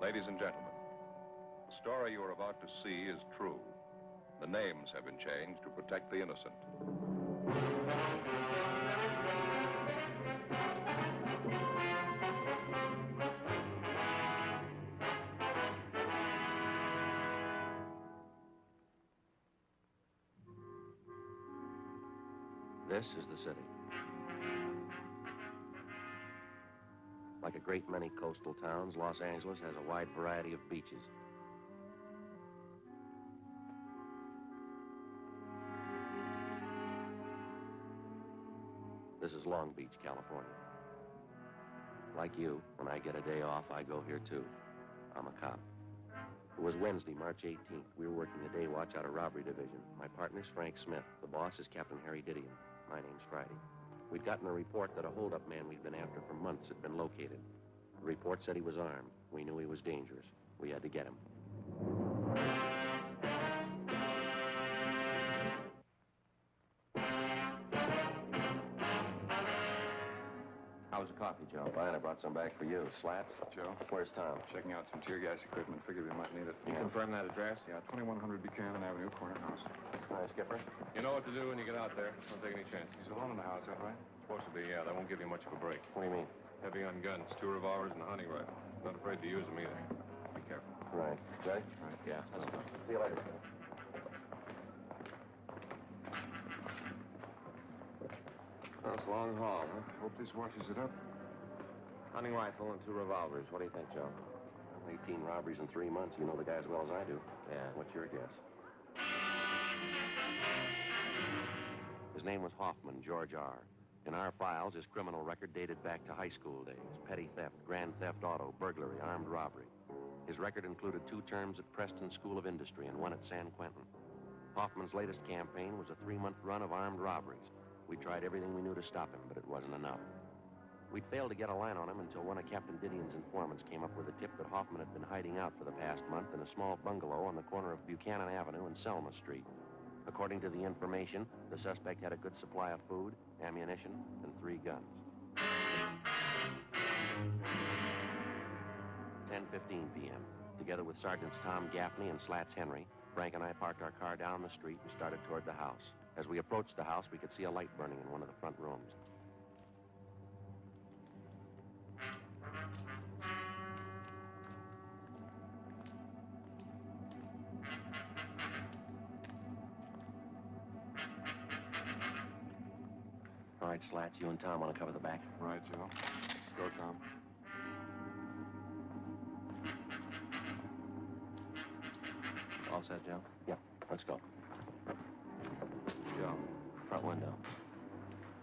Ladies and gentlemen, the story you are about to see is true. The names have been changed to protect the innocent. This is the city. Like a great many coastal towns, Los Angeles has a wide variety of beaches. This is Long Beach, California. Like you, when I get a day off, I go here too. I'm a cop. It was Wednesday, March 18th. We were working the day watch out of Robbery Division. My partner's Frank Smith. The boss is Captain Harry Didion. My name's Friday. We'd gotten a report that a hold-up man we'd been after for months had been located. The report said he was armed. We knew he was dangerous. We had to get him. How's the coffee, Joe? Fine, I brought some back for you. Slats? Joe? Where's Tom? Checking out some tear gas equipment. Figured we might need it. You confirm that address? Yeah, 2100 Buchanan Avenue, corner house. Hi, Skipper. You know what to do when you get out there. Don't take any chances. He's alone in the house, is that right? Supposed to be, yeah. They won't give you much of a break. What do you mean? Heavy on guns, 2 revolvers and a hunting rifle. Not afraid to use them either. Be careful. Right. Ready? Right. Yeah, let's go. See you later, Joe. Well, it's a long haul, huh? Hope this washes it up. Hunting rifle and 2 revolvers. What do you think, Joe? 18 robberies in 3 months. You know the guy as well as I do. Yeah. What's your guess? His name was Hoffman, George R. In our files, his criminal record dated back to high school days. Petty theft, grand theft auto, burglary, armed robbery. His record included 2 terms at Preston School of Industry and 1 at San Quentin. Hoffman's latest campaign was a 3-month run of armed robberies. We tried everything we knew to stop him, but it wasn't enough. We'd failed to get a line on him until one of Captain Didion's informants came up with a tip that Hoffman had been hiding out for the past month in a small bungalow on the corner of Buchanan Avenue and Selma Street. According to the information, the suspect had a good supply of food, ammunition, and 3 guns. 10:15 p.m. Together with Sergeants Tom Gaffney and Slats Henry, Frank and I parked our car down the street and started toward the house. As we approached the house, we could see a light burning in one of the front rooms. All right, Slats, you and Tom want to cover the back? Right, Joe. Go, Tom. All set, Joe? Yep. Let's go. Joe. Front window.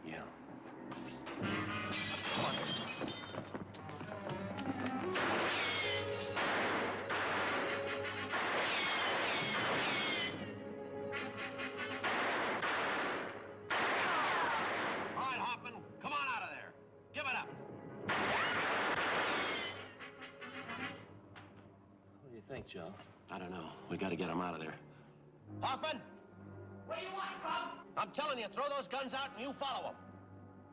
Yeah. Joe? I don't know. We got to get him out of there. Hoffman! What do you want, Bob? I'm telling you, throw those guns out and you follow them.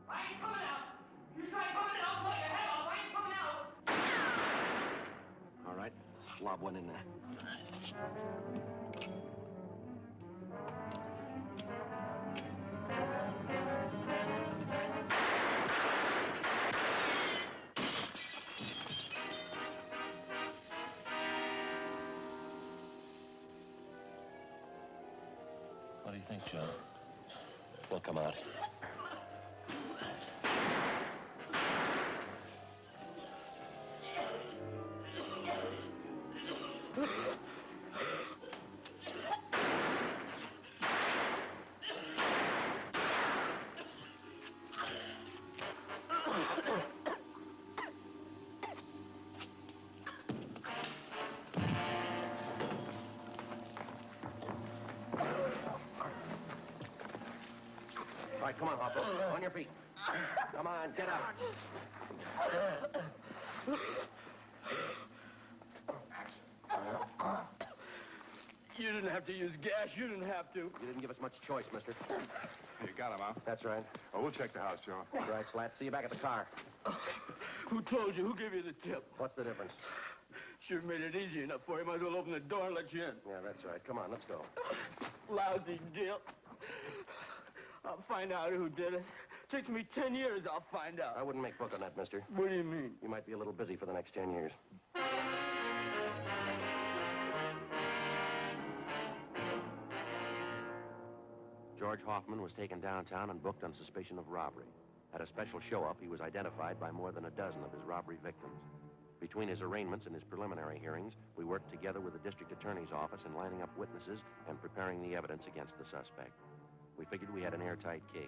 I ain't coming out. You try coming in, I'll blow your head off. I ain't coming out. All right. Lob one in there. What do you think, Joe? We'll come out. All right, come on, Hopper. On your feet. Come on, get up. You You didn't have to use gas. You didn't have to. You didn't give us much choice, mister. You got him, huh? That's right. Oh, we'll check the house, Joe. Right, Slat. See you back at the car. Who told you? Who gave you the tip? What's the difference? Should have made it easy enough for you. Might as well open the door and let you in. Yeah, that's right. Come on, let's go. Lousy deal. I'll find out who did it. Takes me 10 years, I'll find out. I wouldn't make book on that, mister. What do you mean? You might be a little busy for the next 10 years. George Hoffman was taken downtown and booked on suspicion of robbery. At a special show-up, he was identified by more than a dozen of his robbery victims. Between his arraignments and his preliminary hearings, we worked together with the district attorney's office in lining up witnesses and preparing the evidence against the suspect. We figured we had an airtight case.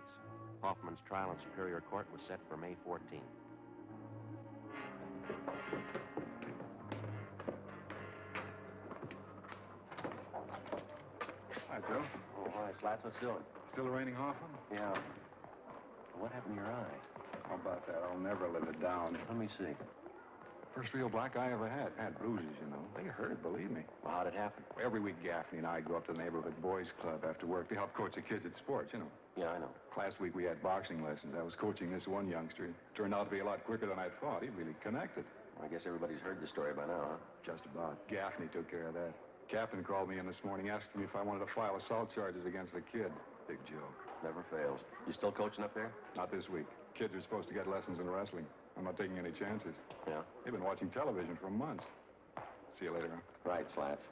Hoffman's trial in Superior Court was set for May 14th. Hi, Joe. Oh, hi, Slats. What's doing? Still raining, Hoffman? Yeah. What happened to your eye? How about that? I'll never live it down. Let me see. First real black eye I ever had. Had bruises, you know. They hurt, believe me. Well, how'd it happen? Every week, Gaffney and I go up to the neighborhood boys' club after work to help coach the kids at sports, you know. Yeah, I know. Last week we had boxing lessons. I was coaching this one youngster. He turned out to be a lot quicker than I thought. He really connected. I guess everybody's heard the story by now, huh? Just about. Gaffney took care of that. Captain called me in this morning asking me if I wanted to file assault charges against the kid. Big joke. Never fails. You still coaching up there? Not this week. Kids are supposed to get lessons in wrestling. I'm not taking any chances. Yeah? They've been watching television for months. See you later, huh? Right, Slats.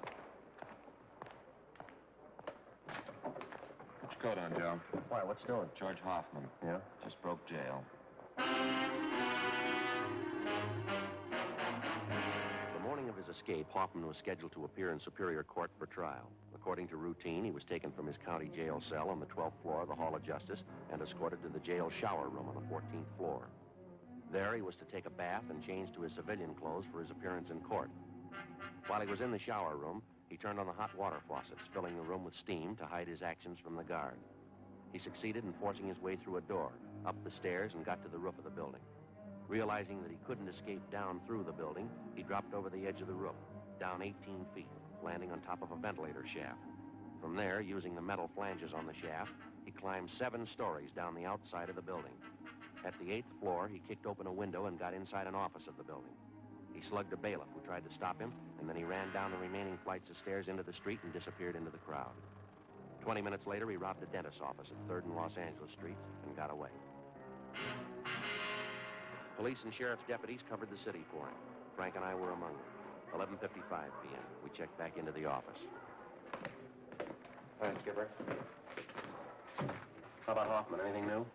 Put your coat on, Joe. Why, what's doing? George Hoffman. Yeah? Just broke jail. The morning of his escape, Hoffman was scheduled to appear in Superior Court for trial. According to routine, he was taken from his county jail cell on the 12th floor of the Hall of Justice and escorted to the jail shower room on the 14th floor. There, he was to take a bath and change to his civilian clothes for his appearance in court. While he was in the shower room, he turned on the hot water faucets, filling the room with steam to hide his actions from the guard. He succeeded in forcing his way through a door, up the stairs, and got to the roof of the building. Realizing that he couldn't escape down through the building, he dropped over the edge of the roof, down 18 feet, landing on top of a ventilator shaft. From there, using the metal flanges on the shaft, he climbed 7 stories down the outside of the building. At the 8th floor, he kicked open a window and got inside an office of the building. He slugged a bailiff who tried to stop him, and then he ran down the remaining flights of stairs into the street and disappeared into the crowd. 20 minutes later, he robbed a dentist's office at 3rd and Los Angeles Streets and got away. Police and sheriff's deputies covered the city for him. Frank and I were among them. 11:55 p.m. We checked back into the office. Hi, Skipper. How about Hoffman? Anything new?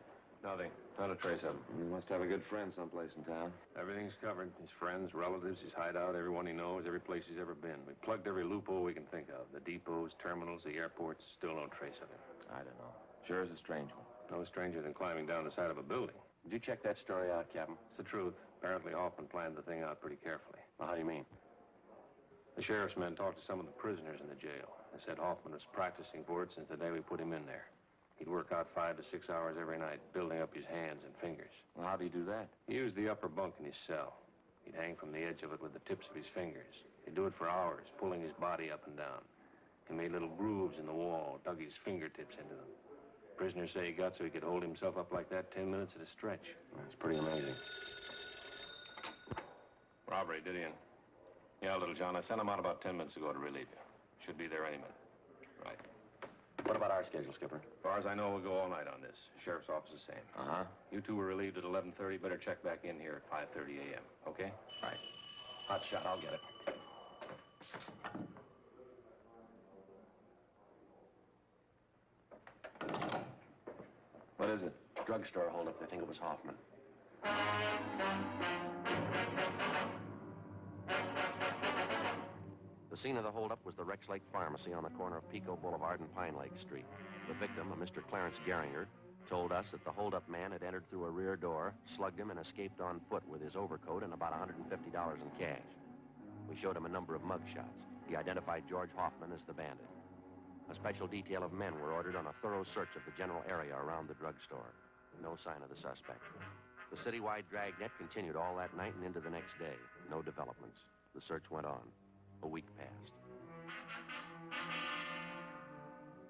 Nothing. Not a trace of him. You must have a good friend someplace in town. Everything's covered. His friends, relatives, his hideout, everyone he knows, every place he's ever been. We plugged every loophole we can think of. The depots, terminals, the airports, still no trace of him. I don't know. Sure is a strange one. No stranger than climbing down the side of a building. Did you check that story out, Captain? It's the truth. Apparently Hoffman planned the thing out pretty carefully. Well, how do you mean? The sheriff's men talked to some of the prisoners in the jail. They said Hoffman was practicing for it since the day we put him in there. He'd work out 5 to 6 hours every night, building up his hands and fingers. Well, how do you do that? He used the upper bunk in his cell. He'd hang from the edge of it with the tips of his fingers. He'd do it for hours, pulling his body up and down. He made little grooves in the wall, dug his fingertips into them. Prisoners say he got so he could hold himself up like that 10 minutes at a stretch. It's pretty amazing. Robbery, did he? Yeah, little John. I sent him out about 10 minutes ago to relieve you. Should be there any minute. Right. What about our schedule, Skipper? As far as I know, we'll go all night on this. Sheriff's office is the same. Uh-huh. You two were relieved at 11:30. Better check back in here at 5:30 a.m., okay? Right. Hot shot. I'll get it. What is it? Drugstore holdup. They think it was Hoffman. The scene of the holdup was the Rex Lake Pharmacy on the corner of Pico Boulevard and Pine Lake Street. The victim, a Mr. Clarence Geringer, told us that the holdup man had entered through a rear door, slugged him, and escaped on foot with his overcoat and about $150 in cash. We showed him a number of mugshots. He identified George Hoffman as the bandit. A special detail of men were ordered on a thorough search of the general area around the drugstore. No sign of the suspect. The citywide dragnet continued all that night and into the next day. No developments. The search went on. A week passed.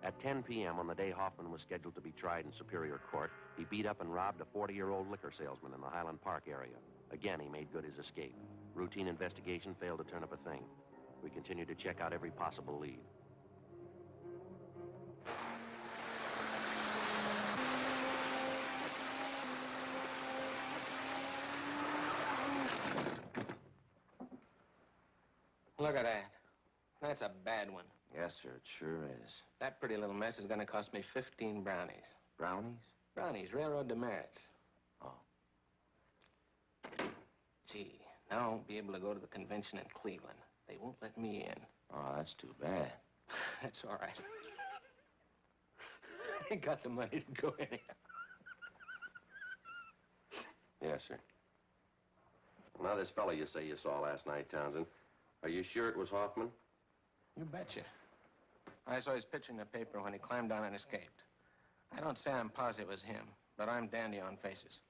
At 10 p.m. on the day Hoffman was scheduled to be tried in Superior Court, he beat up and robbed a 40-year-old liquor salesman in the Highland Park area. Again, he made good his escape. Routine investigation failed to turn up a thing. We continued to check out every possible lead. Look at that. That's a bad one. Yes, sir, it sure is. That pretty little mess is going to cost me 15 brownies. Brownies? Brownies, railroad demerits. Oh. Gee, now I won't be able to go to the convention in Cleveland. They won't let me in. Oh, that's too bad. That's all right. I ain't got the money to go anyhow. Yes, sir. Now, this fellow you say you saw last night, Townsend, are you sure it was Hoffman? You betcha. I saw his picture in the paper when he climbed down and escaped. I don't say I'm positive it was him, but I'm dandy on faces.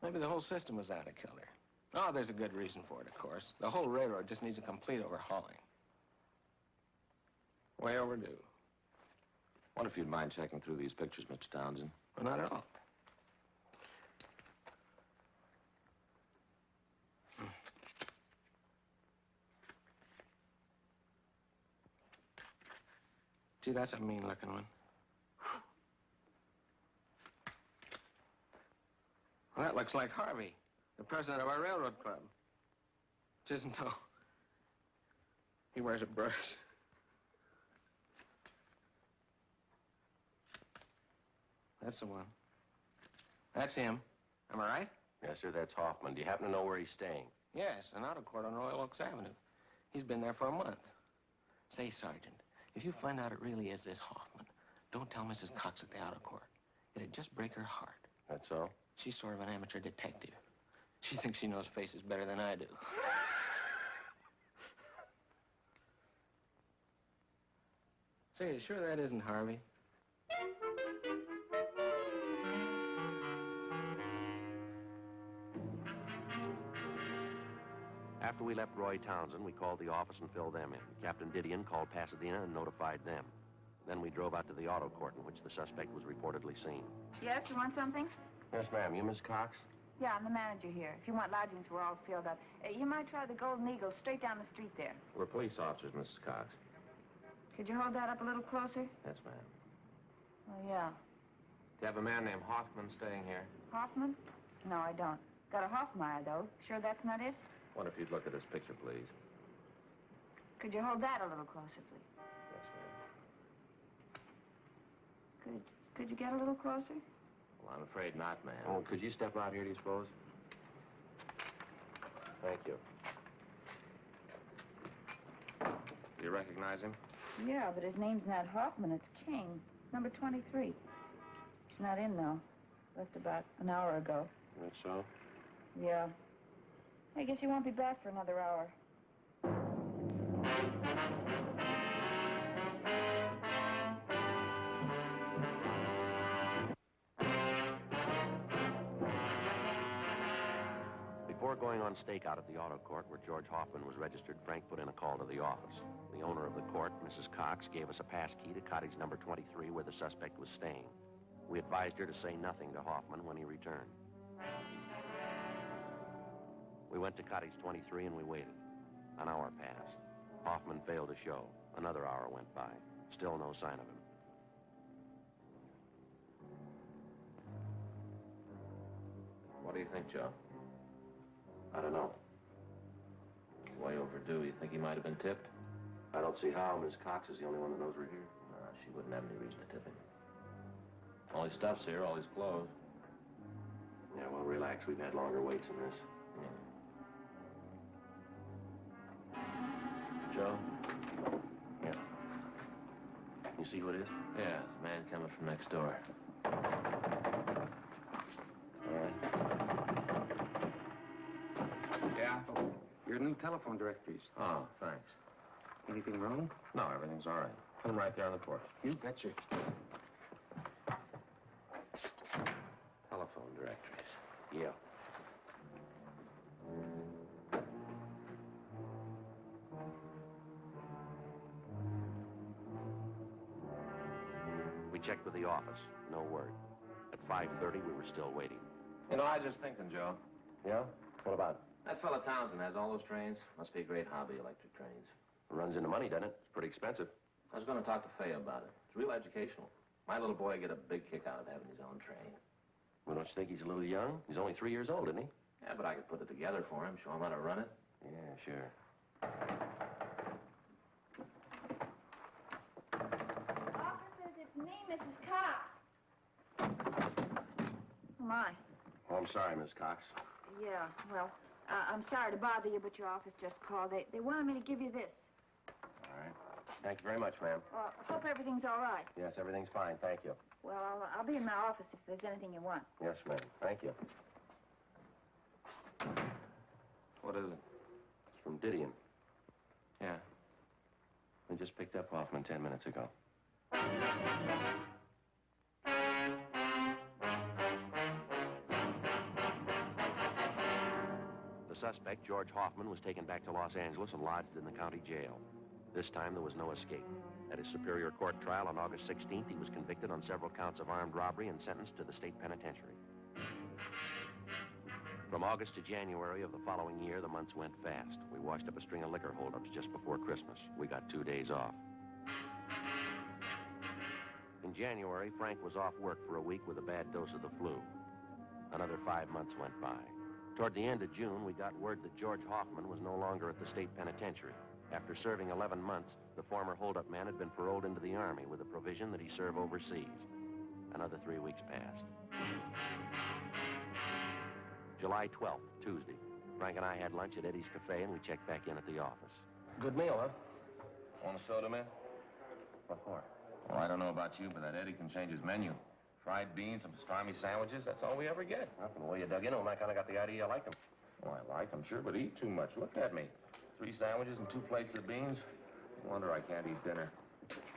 Maybe the whole system was out of kilter. Oh, there's a good reason for it, of course. The whole railroad just needs a complete overhauling. Way overdue. Wonder if you'd mind checking through these pictures, Mr. Townsend. Well, not at all. Gee, that's a mean-looking one. Well, that looks like Harvey, the president of our railroad club. Which isn't, though. He wears a brush. That's the one. That's him. Am I right? Yes, sir, that's Hoffman. Do you happen to know where he's staying? Yes, an auto court on Royal Oaks Avenue. He's been there for a month. Say, Sergeant, if you find out it really is this Hoffman, don't tell Mrs. Cox at the auto court. It'd just break her heart. That's so? She's sort of an amateur detective. She thinks she knows faces better than I do. Say, you sure that isn't Harvey? After we left Roy Townsend, we called the office and filled them in. Captain Didion called Pasadena and notified them. Then we drove out to the auto court in which the suspect was reportedly seen. Yes, you want something? Yes, ma'am. You Miss Cox? Yeah, I'm the manager here. If you want lodgings, we're all filled up. You might try the Golden Eagle straight down the street there. We're police officers, Mrs. Cox. Could you hold that up a little closer? Yes, ma'am. Oh, yeah. Do you have a man named Hoffman staying here? Hoffman? No, I don't. Got a Hoffmeyer, though. Sure that's not it? Wonder if you'd look at this picture, please. Could you hold that a little closer, please? Yes, ma'am. Could you get a little closer? Well, I'm afraid not, ma'am. Oh, could you step out here, do you suppose? Thank you. Do you recognize him? Yeah, but his name's not Hoffman. It's King. Number 23. He's not in, though. Left about an hour ago. Think so? Yeah. I guess he won't be back for another hour. Before going on stakeout at the auto court where George Hoffman was registered, Frank put in a call to the office. The owner of the court, Mrs. Cox, gave us a pass key to cottage number 23 where the suspect was staying. We advised her to say nothing to Hoffman when he returned. We went to cottage 23 and we waited. An hour passed. Hoffman failed to show. Another hour went by. Still no sign of him. What do you think, Joe? I don't know. Way overdue. You think he might have been tipped? I don't see how. Miss Cox is the only one that knows we're here. She wouldn't have any reason to tip him. All his stuff's here, all his clothes. Yeah, well, relax. We've had longer waits than this. Joe? Yeah. You see who it is? Yeah, there's a man coming from next door. All right. Yeah? Your new telephone directories. Oh, thanks. Anything wrong? No, everything's all right. Put him right there on the porch. You betcha. Telephone directories. Yeah. checked with the office. No word. At 5:30, we were still waiting. You know, I was just thinking, Joe. Yeah? What about? That fella Townsend has all those trains. Must be a great hobby, electric trains. It runs into money, doesn't it? It's pretty expensive. I was going to talk to Fay about it. It's real educational. My little boy would get a big kick out of having his own train. Well, don't you think he's a little young? He's only 3 years old, isn't he? Yeah, but I could put it together for him, show him how to run it. Yeah, sure. Officers, it's me, Mrs. Cox. Oh, my. Oh, I'm sorry, Miss Cox. Yeah, well, I'm sorry to bother you, but your office just called. They wanted me to give you this. All right. Thank you very much, ma'am. Hope everything's all right. Yes, everything's fine. Thank you. Well, I'll be in my office if there's anything you want. Yes, ma'am. Thank you. What is it? It's from Didion. Yeah. We just picked up Hoffman 10 minutes ago. The suspect, George Hoffman, was taken back to Los Angeles and lodged in the county jail. This time, there was no escape. At his Superior Court trial on August 16th, he was convicted on several counts of armed robbery and sentenced to the state penitentiary. From August to January of the following year, the months went fast. We washed up a string of liquor holdups just before Christmas. We got 2 days off. In January, Frank was off work for a week with a bad dose of the flu. Another 5 months went by. Toward the end of June, we got word that George Hoffman was no longer at the state penitentiary. After serving 11 months, the former holdup man had been paroled into the Army with the provision that he serve overseas. Another 3 weeks passed. July 12th, Tuesday. Frank and I had lunch at Eddie's Cafe, and we checked back in at the office. Good meal, huh? Want a soda, man? What for? Well, I don't know about you, but that Eddie can change his menu. Fried beans, some pastrami sandwiches, that's all we ever get. Well, from the way you dug into him, I kind of got the idea you like him. Well, I like them, sure, but eat too much. Look at me. 3 sandwiches and 2 plates of beans. No wonder I can't eat dinner.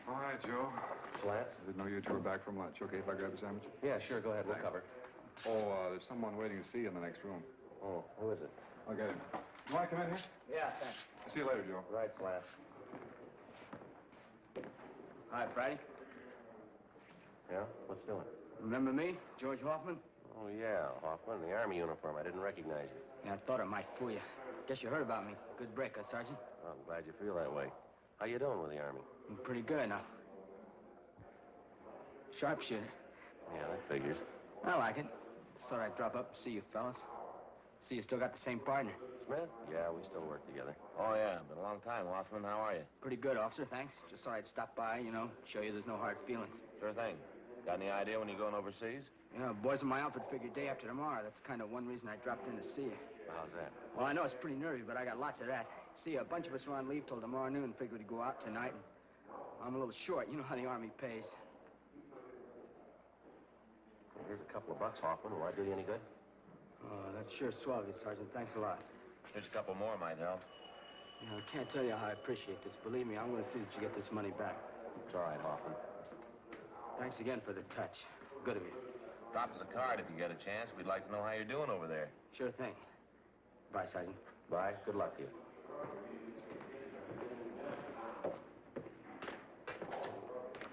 All right, Joe. Slats? I didn't know you two were back from lunch. Okay if I grab a sandwich? Yeah, sure, go ahead. We'll Thanks. cover. Oh, there's someone waiting to see you in the next room. Oh, who is it? I'll get him. You want to come in here? Yeah, thanks. See you later, Joe. Right, Slats. Hi, Friday. Yeah? What's doing? Remember me, George Hoffman? Oh, yeah, Hoffman, in the Army uniform. I didn't recognize you. Yeah, I thought it might fool you. Guess you heard about me. Good break, huh, Sergeant? Well, I'm glad you feel that way. How you doing with the Army? I'm pretty good now. Sharpshooter. Yeah, that figures. I like it. Thought I'd drop up and see you fellas. See you still got the same partner. Smith? Yeah, we still work together. Oh, yeah, been a long time, Hoffman. How are you? Pretty good, officer, thanks. Just thought I'd stop by, show you there's no hard feelings. Sure thing. Got any idea when you're going overseas? Boys in my outfit figure day after tomorrow. That's kind of one reason I dropped in to see you. How's that? Well, I know it's pretty nervy, but I got lots of that. See, a bunch of us are on leave till tomorrow noon. Figured to go out tonight, and I'm a little short. You know how the Army pays. Well, here's a couple of bucks, Hoffman. Will I do you any good? Oh, that's sure swell of you, Sergeant. Thanks a lot. Here's a couple more might help. I can't tell you how I appreciate this. Believe me, I'm going to see that you get this money back. It's all right, Hoffman. Thanks again for the touch. Good of you. Drop us a card if you get a chance. We'd like to know how you're doing over there. Sure thing. Bye, Sergeant. Bye. Good luck to you.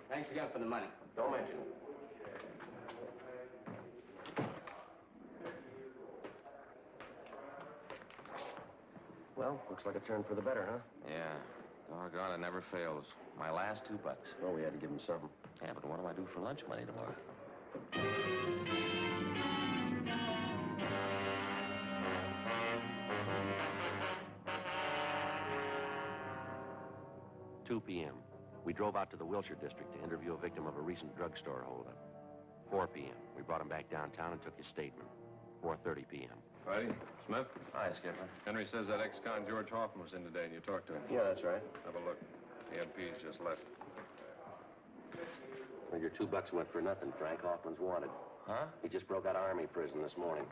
Thanks again for the money. Don't mention it. Well, looks like a turn for the better, huh? Yeah. Doggone, it never fails. My last $2. Well, we had to give him something. Yeah, but what do I do for lunch money tomorrow? 2 p.m. We drove out to the Wilshire district to interview a victim of a recent drugstore holdup. 4 p.m. We brought him back downtown and took his statement. 4:30 p.m. Friday? Smith? Hi, Skipper. Henry says that ex-con George Hoffman was in today, and you talked to him. Yeah, that's right. Have a look. The MP's just left. Well, your $2 went for nothing, Frank. Hoffman's wanted. Huh? He just broke out of Army prison this morning.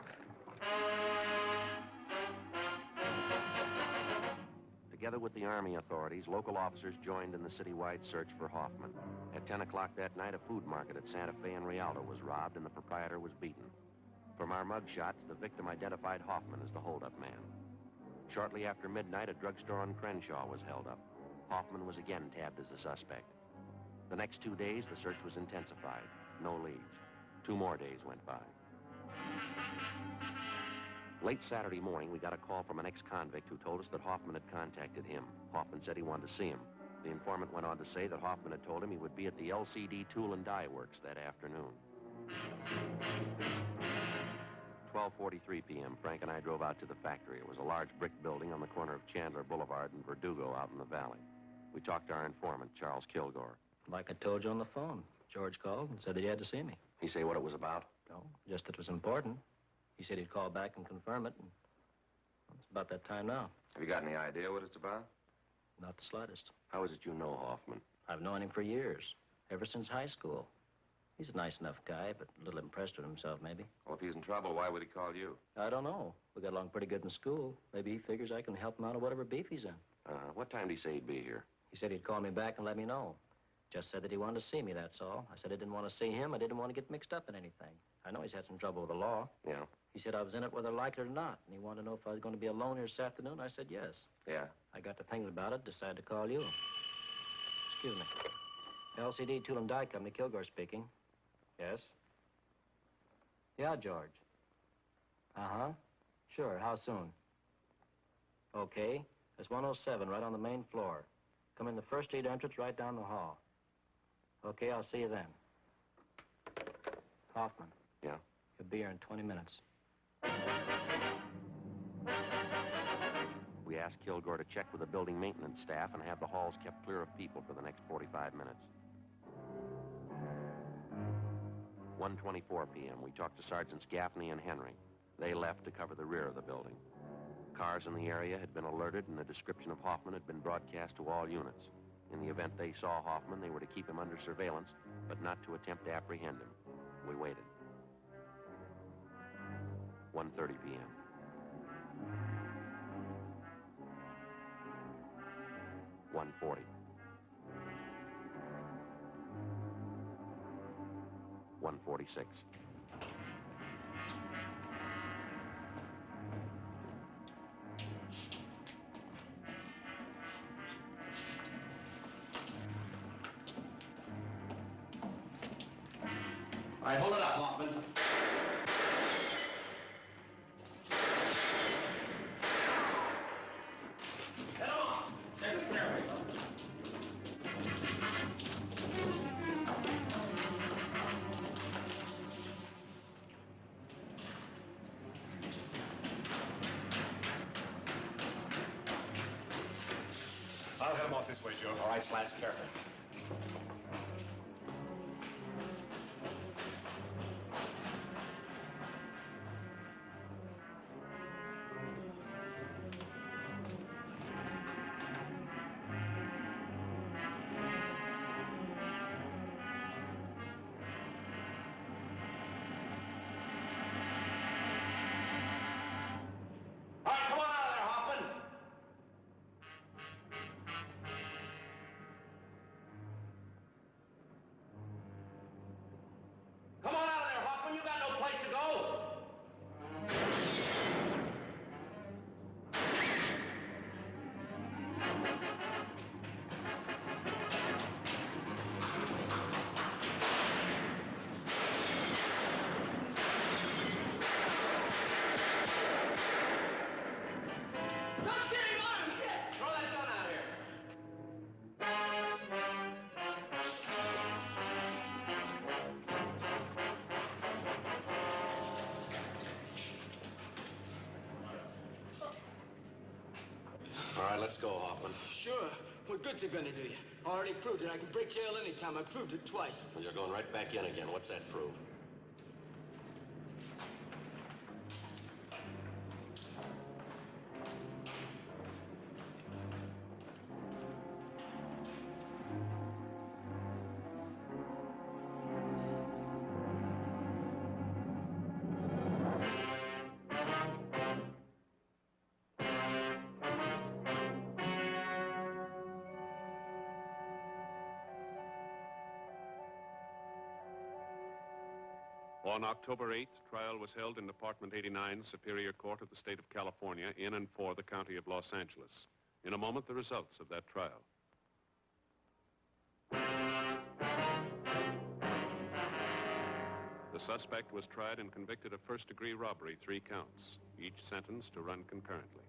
Together with the Army authorities, local officers joined in the citywide search for Hoffman. At 10 o'clock that night, a food market at Santa Fe and Rialto was robbed, and the proprietor was beaten. From our mug shots, the victim identified Hoffman as the holdup man. Shortly after midnight, a drugstore on Crenshaw was held up. Hoffman was again tabbed as a suspect. The next 2 days, the search was intensified. No leads. 2 more days went by. Late Saturday morning, we got a call from an ex-convict who told us that Hoffman had contacted him. Hoffman said he wanted to see him. The informant went on to say that Hoffman had told him he would be at the LCD Tool and Die Works that afternoon. 12:43 p.m., Frank and I drove out to the factory. It was a large brick building on the corner of Chandler Boulevard and Verdugo out in the valley. We talked to our informant, Charles Kilgore. Like I told you on the phone. George called and said that he had to see me. He say what it was about? No, just that it was important. He said he'd call back and confirm it, and it's about that time now. Have you got any idea what it's about? Not the slightest. How is it you know Hoffman? I've known him for years, ever since high school. He's a nice enough guy, but a little impressed with himself, maybe. Well, if he's in trouble, why would he call you? I don't know. We got along pretty good in school. Maybe he figures I can help him out of whatever beef he's in. What time did he say he'd be here? He said he'd call me back and let me know. Just said that he wanted to see me, that's all. I said I didn't want to see him. I didn't want to get mixed up in anything. I know he's had some trouble with the law. Yeah? He said I was in it whether I liked it or not, and he wanted to know if I was going to be alone here this afternoon. I said yes. Yeah? I got to thinking about it, decided to call you. Excuse me. LCD Tool and Die Company, Kilgore speaking. Yes? Yeah, George. Uh-huh. Sure, how soon? Okay. It's 107, right on the main floor. Come in the first street entrance, right down the hall. Okay, I'll see you then. Hoffman. Yeah? He'll be here in 20 minutes. We asked Kilgore to check with the building maintenance staff and have the halls kept clear of people for the next 45 minutes. 1:24 p.m. We talked to Sergeants Gaffney and Henry. They left to cover the rear of the building. Cars in the area had been alerted, and a description of Hoffman had been broadcast to all units. In the event they saw Hoffman, they were to keep him under surveillance, but not to attempt to apprehend him. We waited. 1:30 p.m. .140. 1:46. All right, hold it up, Hoffman. Head on. Take the stairway. I'll head him off this way, Joe. All right, Slats, careful. All right, come on out of there, Hoffman. Come on out of there, Hoffman. You got no place to go. Don't shoot him on him, kid. Throw that gun out here. All right, let's go, Hoffman. Sure. What good's it gonna do you? I already proved it. I can break jail anytime. I proved it twice. Well, you're going right back in again. What's that prove? On October 8th, trial was held in Department 89, Superior Court of the State of California, in and for the County of Los Angeles. In a moment, the results of that trial. suspect was tried and convicted of first-degree robbery, 3 counts, each sentenced to run concurrently.